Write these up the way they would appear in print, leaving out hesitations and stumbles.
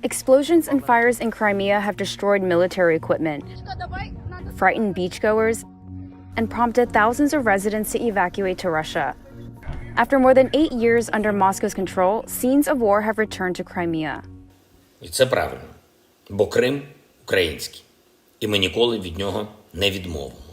Explosions and fires in Crimea have destroyed military equipment, frightened beachgoers, and prompted thousands of residents to evacuate to Russia. After more than 8 years under Moscow's control, scenes of war have returned to Crimea. І це правильно, бо Крим український, і ми ніколи від нього не відмовимось.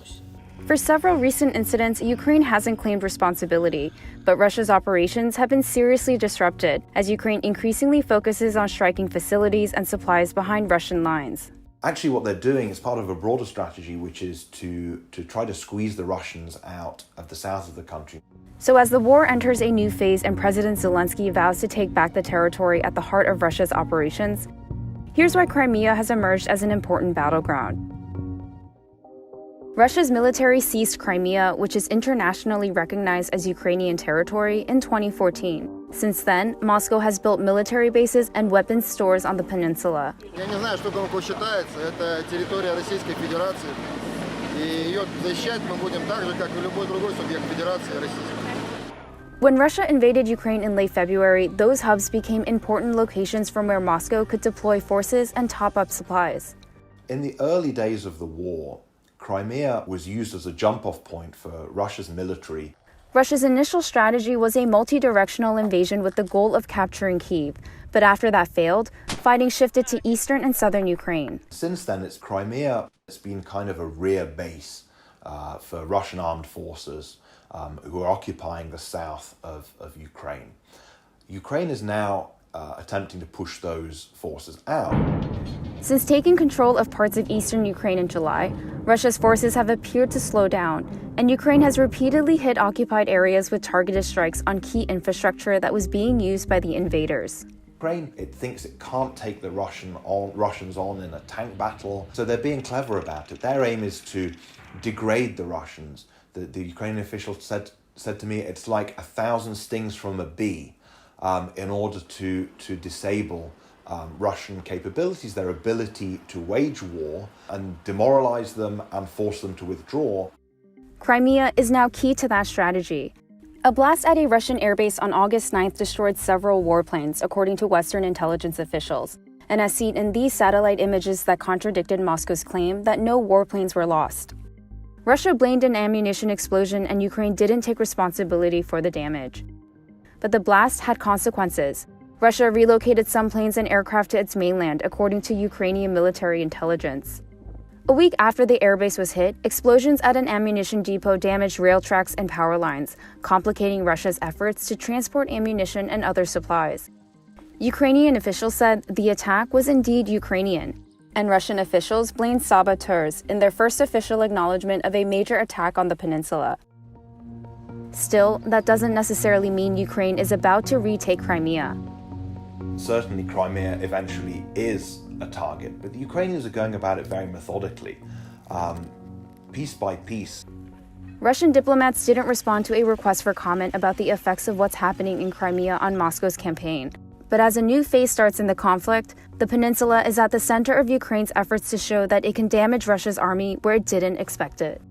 For several recent incidents, Ukraine hasn't claimed responsibility, but Russia's operations have been seriously disrupted as Ukraine increasingly focuses on striking facilities and supplies behind Russian lines. Actually, what they're doing is part of a broader strategy, which is to try to squeeze the Russians out of the south of the country. So as the war enters a new phase and President Zelensky vows to take back the territory at the heart of Russia's operations, here's why Crimea has emerged as an important battleground. Russia's military seized Crimea, which is internationally recognized as Ukrainian territory, in 2014. Since then, Moscow has built military bases and weapons stores on the peninsula. Я не знаю, что глубоко считается. Это территория Российской Федерации. И ее защищать мы будем так же, как и любой другой субъект Федерации Российской. When Russia invaded Ukraine in late February, those hubs became important locations from where Moscow could deploy forces and top up supplies. In the early days of the war, Crimea was used as a jump-off point for Russia's military. Russia's initial strategy was a multi-directional invasion with the goal of capturing Kyiv. But after that failed, fighting shifted to eastern and southern Ukraine. Since then, Crimea has been kind of a rear base for Russian armed forces who are occupying the south of Ukraine. Ukraine is now attempting to push those forces out. Since taking control of parts of eastern Ukraine in July, Russia's forces have appeared to slow down, and Ukraine has repeatedly hit occupied areas with targeted strikes on key infrastructure that was being used by the invaders. Ukraine, it thinks it can't take the Russians on in a tank battle, so they're being clever about it. Their aim is to degrade the Russians. The Ukrainian official said to me, it's like 1,000 stings from a bee in order to disable Russian capabilities, their ability to wage war and demoralize them and force them to withdraw. Crimea is now key to that strategy. A blast at a Russian airbase on August 9th destroyed several warplanes, according to Western intelligence officials, and as seen in these satellite images that contradicted Moscow's claim that no warplanes were lost. Russia blamed an ammunition explosion and Ukraine didn't take responsibility for the damage. But the blast had consequences. Russia relocated some planes and aircraft to its mainland, according to Ukrainian military intelligence. A week after the airbase was hit, explosions at an ammunition depot damaged rail tracks and power lines, complicating Russia's efforts to transport ammunition and other supplies. Ukrainian officials said the attack was indeed Ukrainian, and Russian officials blamed saboteurs in their first official acknowledgement of a major attack on the peninsula. Still, that doesn't necessarily mean Ukraine is about to retake Crimea. Certainly, Crimea eventually is a target, but the Ukrainians are going about it very methodically, piece by piece. Russian diplomats didn't respond to a request for comment about the effects of what's happening in Crimea on Moscow's campaign. But as a new phase starts in the conflict, the peninsula is at the center of Ukraine's efforts to show that it can damage Russia's army where it didn't expect it.